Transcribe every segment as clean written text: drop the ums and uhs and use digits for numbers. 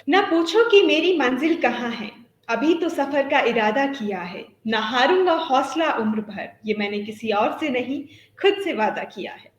ना पूछो कि मेरी मंजिल कहाँ है, अभी तो सफ़र का इरादा किया है, ना हारूँगा हौसला उम्र भर, ये मैंने किसी और से नहीं, खुद से वादा किया है।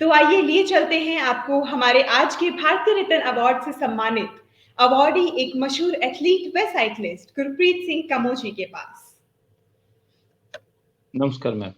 तो आइए लिए चलते हैं आपको हमारे आज के भारतीय रत्न अवार्ड से सम्मानित अवार्डी एक मशहूर एथलीट व साइक्लिस्ट गुरप्रीत सिंह कमोजी के पास। नमस्कार मैम।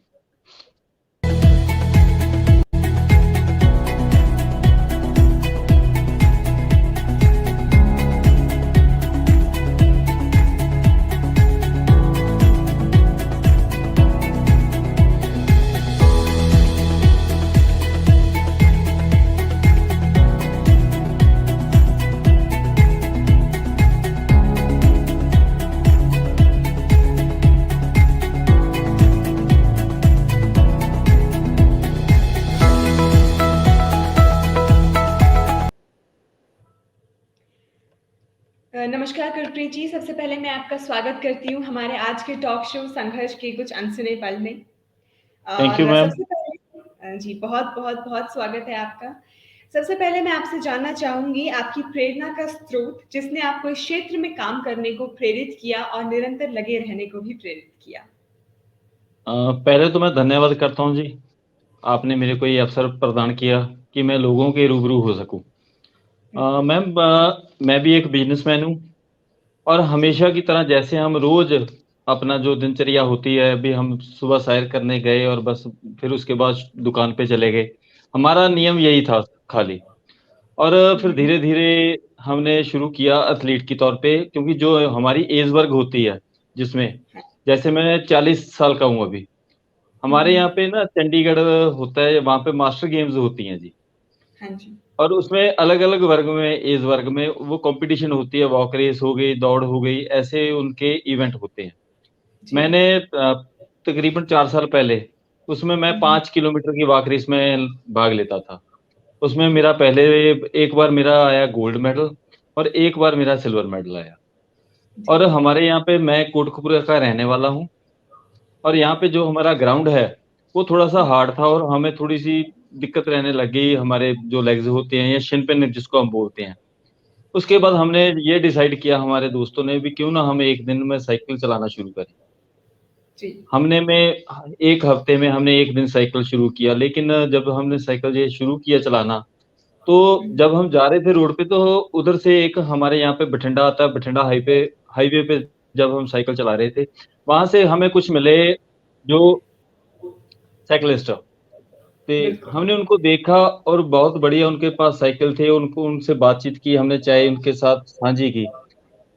नमस्कार गुरप्रीत जी, सबसे पहले मैं आपका स्वागत करती हूँ हमारे आज के टॉक शो संघर्ष के कुछ अनसुने पल में। थैंक यू और मैम। सबसे पहले जी बहुत स्वागत है आपका। सबसे पहले मैं आपसे जानना चाहूँगी आपकी प्रेरणा का स्रोत जिसने आपको इस क्षेत्र में काम करने को प्रेरित किया और निरंतर लगे रहने को भी प्रेरित किया? पहले तो मैं धन्यवाद करता हूँ जी, आपने मेरे को ये अवसर प्रदान किया कि मैं लोगों के रूबरू हो सकूँ। बिल्कुल। मैम, मैं भी एक बिजनेसमैन हूँ और जी, हमेशा की तरह जैसे हम रोज अपना जो दिनचर्या होती है, अभी हम सुबह सैर करने गए और बस फिर उसके बाद दुकान पे चले गए। हमारा नियम यही था खाली। और फिर हुँ, धीरे-धीरे हमने शुरू किया एथलीट के तौर पे, क्योंकि जो हमारी एज वर्ग होती है, जिसमें हाँ, जैसे मैं 40 साल का हूँ अभी। हुँ, हमारे यहाँ पे ना चंडीगढ़ होता है, वहाँ पे मास्टर गेम्स होती हैं जी। हाँ जी, और उसमें अलग-अलग वर्ग में, एज वर्ग में वो कॉम्पिटिशन होती है, वॉक रेस हो गई, दौड़ हो गई, ऐसे उनके इवेंट होते हैं। जी। मैंने तकरीबन 4 साल पहले उसमें मैं हुँ, हुँ, 5 किलोमीटर की वॉक रेस में भाग लेता था। उसमें मेरा पहले एक बार मेरा आया गोल्ड मेडल और एक बार मेरा सिल्वर मेडल आया। जी, और हमारे यहाँ पे, मैं कोटकपुरा का रहने वाला हूँ और यहाँ पे जो हमारा ग्राउंड है, वो थोड़ा-सा हुँ, हार्ड था और हमें थोड़ी-सी दिक्कत रहने लग गई, हमारे जो लेग्स होते हैं या शिन पिन जिसको हम बोलते हैं। उसके जी, बाद हमने ये डिसाइड किया हमारे दोस्तों ने भी, क्यों ना हम एक दिन में साइकिल चलाना शुरू करें। जी। हमने में 1 हफ्ते में हमने 1 दिन साइकिल शुरू किया, लेकिन जब हमने साइकिल ये शुरू किया चलाना, तो हुँ, जब हम जा रहे थे रोड पे, तो उधर से एक हमारे यहाँ पे बठिंडा आता है, बठिंडा हाईवे हाईवे पे जब हम साइकिल चला रहे थे, वहाँ से हमें कुछ मिले जो साइक्लिस्ट। ते बिल्कुल। हमने उनको देखा और बहुत बढ़िया उनके पास साइकिल थे, उनको उनसे बातचीत की, हमने चाय उनके साथ साझी की।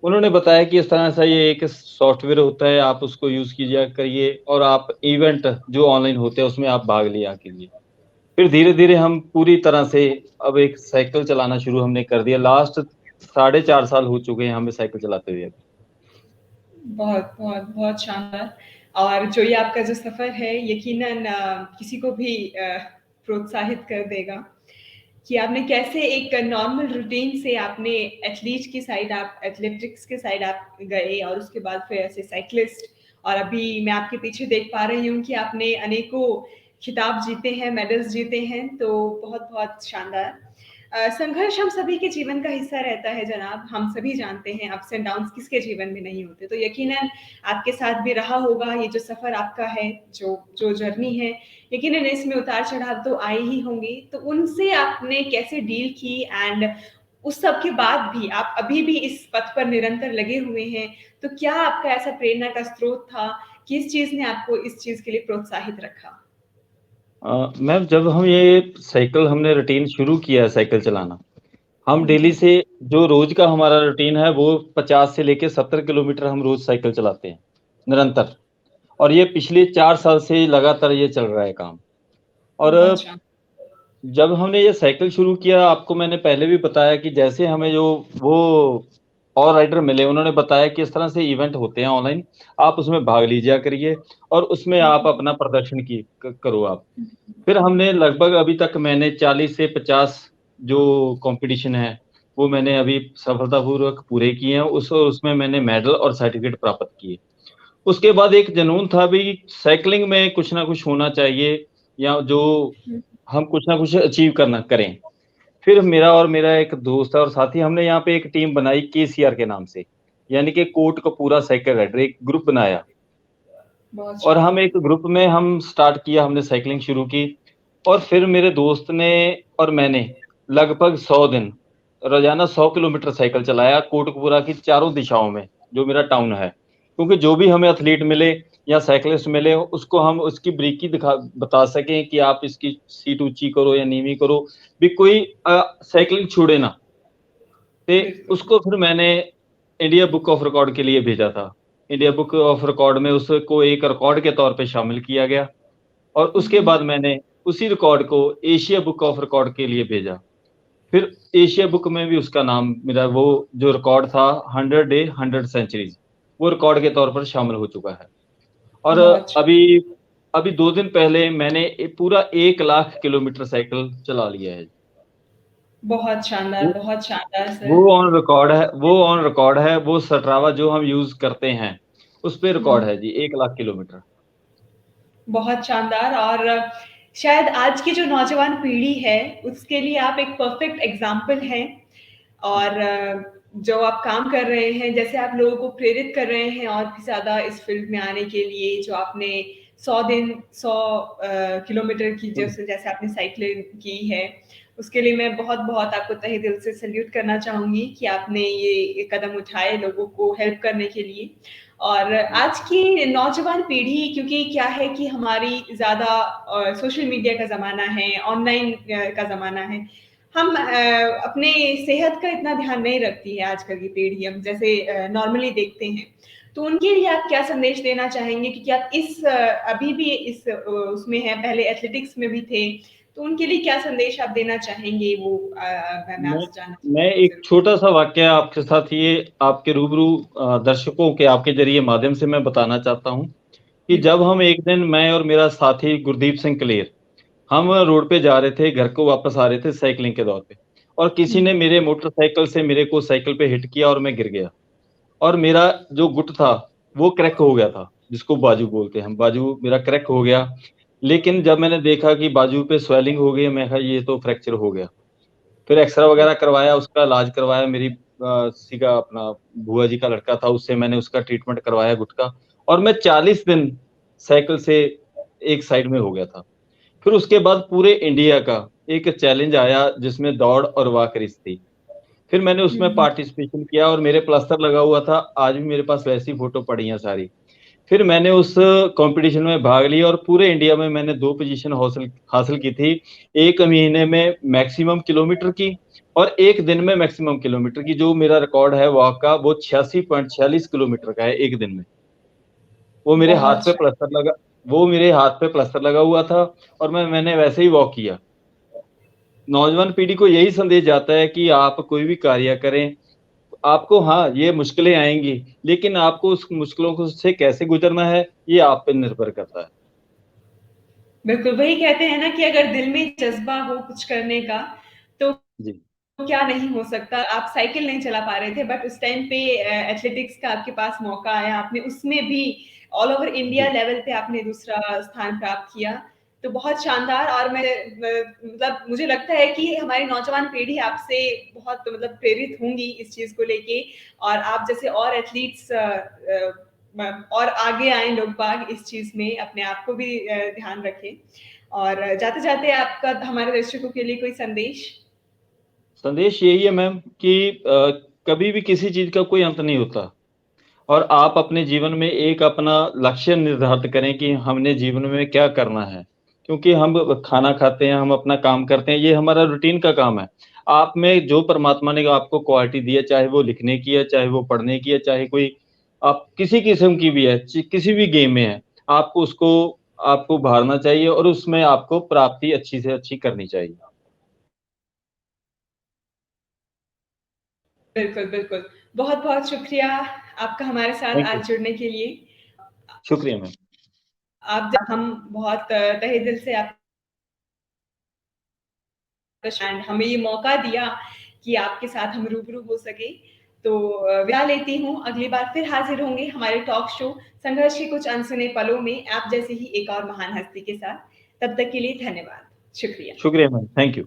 उन्होंने बताया कि इस तरह से ये एक सॉफ्टवेयर होता है, आप उसको यूज़ कीजिए करिए और आप इवेंट जो ऑनलाइन होते हैं, उसमें आप भाग लिया कीजिए। फिर धीरे-धीरे हम पूरी तरह से अब एक साइकिल चलाना शुरू हमने कर दिया। लास्ट साढ़े 4 साल हो चुके हैं हमें साइकिल चलाते हुए अभी। बहुत शानदार। और जो ये आपका जो सफ़र है यकीनन किसी को भी प्रोत्साहित कर देगा कि आपने कैसे एक नॉर्मल रूटीन से आपने एथलीट की साइड आप एथलेटिक्स के साइड आप गए और उसके बाद फिर ऐसे साइक्लिस्ट और अभी मैं आपके पीछे देख पा रही हूँ कि आपने अनेकों खिताब जीते हैं, मेडल्स जीते हैं, तो बहुत-बहुत शानदार। संघर्ष हम सभी के जीवन का हिस्सा रहता है जनाब, हम सभी जानते हैं अप्स एंड डाउन्स किसके जीवन में नहीं होते। तो यकीनन आपके साथ भी रहा होगा ये जो सफ़र आपका है, जो जो जर्नी है, यकीनन इसमें उतार-चढ़ाव तो आए ही होंगे। तो उनसे आपने कैसे डील की एंड उस सब के बाद भी आप अभी भी इस पथ पर निरंतर लगे हुए हैं, तो क्या आपका ऐसा प्रेरणा का स्रोत था? किस चीज़ ने आपको इस चीज़ के लिए प्रोत्साहित रखा? मैम, जब हम ये साइकिल हमने रूटीन शुरू किया है साइकिल चलाना, हम हुँ, डेली से जो रोज़ का हमारा रूटीन है, वो 50 से लेके 70 किलोमीटर हम रोज़ साइकिल चलाते हैं, निरंतर। और ये पिछले 4 साल से लगातार ये चल रहा है काम। और बहुत शान जब हमने ये साइकिल शुरू किया, आपको मैंने पहले भी बताया कि जैसे हमें जो वो और राइडर मिले, उन्होंने बताया कि इस तरह से इवेंट होते हैं ऑनलाइन, आप उसमें भाग लीजिया करिए और उसमें हुँ, आप हुँ, अपना प्रदर्शन की क करो आप। हुँ, फिर हमने लगभग अभी तक मैंने 40 से 50 जो कॉम्पिटिशन है, वो मैंने अभी सफलतापूर्वक पूरे किए हैं। उसमें मैंने मेडल और सर्टिफ़िकेट प्राप्त किए। उसके बाद एक जुनून था भी, साइक्लिंग में कुछ ना कुछ होना चाहिए या जो हुँ, हम कुछ ना कुछ अचीव करना करें। फिर मेरा एक दोस्त है और साथी, हमने यहाँ पे एक टीम बनाई केसीआर के नाम से, यानी कि कोट कपूरा साइकिल राइडर, एक ग्रुप बनाया। बहुत और हम शानदार। एक ग्रुप में हम स्टार्ट किया, हमने साइकिलिंग शुरू की। और फिर मेरे दोस्त ने और मैंने लगभग 100 दिन रोजाना 100 किलोमीटर साइकिल चलाया कोटकपूरा की चारों दिशाओं में, जो मेरा टाउन है। क्योंकि जो भी हमें एथलीट मिले या साइकिलिस्ट मिले, उसको हम उसकी ब्रीकी दिखा बता सकें कि आप इसकी सीट ऊंची करो या नीवी करो, भी कोई साइकिलिंग छूटे ना। ते बिल्कुल। उसको फिर मैंने इंडिया बुक ऑफ रिकॉर्ड के लिए भेजा था। इंडिया बुक ऑफ रिकॉर्ड में उसको एक रिकॉर्ड के तौर पे शामिल किया गया। और उसके हम्म। बाद मैंने उसी रिकॉर्ड को एशिया बुक ऑफ रिकॉर्ड के लिए भेजा। फिर एशिया बुक में भी उसका नाम, मेरा वो जो रिकॉर्ड था 100 डे 100 सेंचुरीज, वो रिकॉर्ड के तौर पर शामिल हो चुका है। और बहुत अभी अभी 2 दिन पहले मैंने पूरा 1 लाख किलोमीटर साइकिल चला लिया है। वो बहुत शानदार वो सर। ऑन रिकॉर्ड है, वो ऑन रिकॉर्ड है, वो स्ट्रावा जो हम यूज करते हैं उस पे रिकॉर्ड हम्म। है जी, 1 लाख किलोमीटर। बहुत शानदार। और शायद आज की जो नौजवान पीढ़ी है उसके लिए आप एक परफेक्ट एग्जाम्पल हैं। और जो आप काम कर रहे हैं, जैसे आप लोगों को प्रेरित कर रहे हैं और भी ज्यादा इस फील्ड में आने के लिए, जो आपने 100 किलोमीटर की जैसे जैसे आपने साइकिलिंग की है, उसके लिए मैं बहुत बहुत आपको तहे दिल से सल्यूट करना चाहूंगी कि आपने ये कदम उठाए लोगों को हेल्प करने के लिए। और आज की नौजवान पीढ़ी, क्योंकि क्या है कि हमारी ज्यादा सोशल मीडिया का जमाना है, ऑनलाइन का जमाना है, हम अपने सेहत का इतना ध्यान नहीं रखती है आजकल की पीढ़ी, हम जैसे नॉर्मली देखते हैं। तो उनके लिए आप क्या संदेश देना चाहेंगे, क्योंकि आप अभी भी इस उसमें है, पहले एथलेटिक्स में भी थे, तो उनके लिए क्या संदेश आप देना चाहेंगे, वो मैं मैं आपसे जानना मैं चाहूंगी एक जरूर। छोटा सा वाक्य आपके साथ, ये आपके रूबरू दर्शकों के आपके जरिए माध्यम से मैं बताना चाहता हूँ कि जी जब बताइए। हम एक दिन, मैं और मेरा साथी गुरदीप सिंह कलेर, हम रोड पे जा रहे थे, घर को वापस आ रहे थे साइकिलिंग के दौर पे, और किसी ने हम्म। मेरे मोटरसाइकिल से मेरे को साइकिल पे हिट किया और मैं गिर गया। और मेरा जो गुट था वो क्रैक हो गया था, जिसको बाजू बोलते हैं हम, बाजू मेरा क्रैक हो गया। लेकिन जब मैंने देखा कि बाजू पे स्वेलिंग हो गई, मैं कहा ये तो फ्रैक्चर हो गया। फिर एक्सरे वगैरह करवाया, उसका इलाज करवाया। मेरी किसी का अपना बुआ जी का लड़का था, उससे मैंने उसका ट्रीटमेंट करवाया गुट का। और मैं 40 दिन साइकिल से एक साइड में हो गया था। फिर उसके बाद पूरे इंडिया का एक चैलेंज आया जिसमें दौड़ और वॉक रेस थी। फिर मैंने उसमें हम्म। पार्टिसिपेशन किया और मेरे प्लास्टर लगा हुआ था, आज भी मेरे पास वैसी फोटो पड़ी हैं सारी। फिर मैंने उस कंपटीशन में भाग लिया और पूरे इंडिया में मैंने 2 पोजीशन हासिल हासिल की थी। एक महीने में मैक्सिमम किलोमीटर की, और एक दिन में मैक्सिमम किलोमीटर की। जो मेरा रिकॉर्ड है वॉक का, वो 86.46 किलोमीटर का है एक दिन में। वो मेरे हाथ बहुत पे प्लास्टर लगा वो मेरे हाथ पे प्लास्टर लगा हुआ था, और मैंने वैसे ही वॉक किया। नौजवान पीढ़ी को यही संदेश जाता है कि आप कोई भी कार्य करें, आपको, हाँ, ये मुश्किलें आएंगी, लेकिन आपको उस मुश्किलों को से कैसे गुजरना है, ये आप पे निर्भर करता है। बिल्कुल वही कहते हैं ना कि अगर दिल में जज्बा हो कुछ करने का, तो जी। क्या नहीं हो सकता। आप साइकिल नहीं चला पा रहे थे, बट उस टाइम पे एथलेटिक्स का आपके पास मौका आया, आपने उसमें भी ऑल ओवर इंडिया जी। लेवल पे आपने दूसरा स्थान प्राप्त किया। तो बहुत शानदार। और मतलब मुझे लगता है कि हमारी नौजवान पीढ़ी आपसे बहुत मतलब प्रेरित होंगी इस चीज को लेके। और आप जैसे और एथलीट्स और आगे आए लोग बाग इस चीज में, अपने आप को भी ध्यान रखें। और जाते जाते आपका हमारे दर्शकों के लिए कोई संदेश। संदेश यही है मैम कि कभी भी किसी चीज का कोई अंत नहीं होता। और आप अपने जीवन में एक अपना लक्ष्य निर्धारित करें कि हमने जीवन में क्या करना है। क्योंकि हम खाना खाते हैं, हम अपना काम करते हैं, ये हमारा रूटीन का काम है। आप में जो परमात्मा ने आपको क्वालिटी दी है, चाहे वो लिखने की है, चाहे वो पढ़ने की है, चाहे कोई आप किसी किस्म की भी है, किसी भी गेम में है, आपको उसको आपको उभारना चाहिए और उसमें आपको प्राप्ति अच्छी से अच्छी करनी चाहिए। बिल्कुल, बिल्कुल। बहुत-बहुत शुक्रिया आपका हमारे साथ थैंक यू। आज जुड़ने के लिए। शुक्रिया मैम। आप हम बहुत तहे दिल से आप एंड हमें ये मौका दिया कि आपके साथ हम रूबरू हो सके। तो विदा लेती हूँ, अगली बार फिर हाज़िर होंगे हमारे टॉक शो संघर्ष के कुछ अनसुने पलों में, आप जैसे ही एक और महान हस्ती के साथ। तब तक के लिए धन्यवाद। शुक्रिया। शुक्रिया मैम, थैंक यू।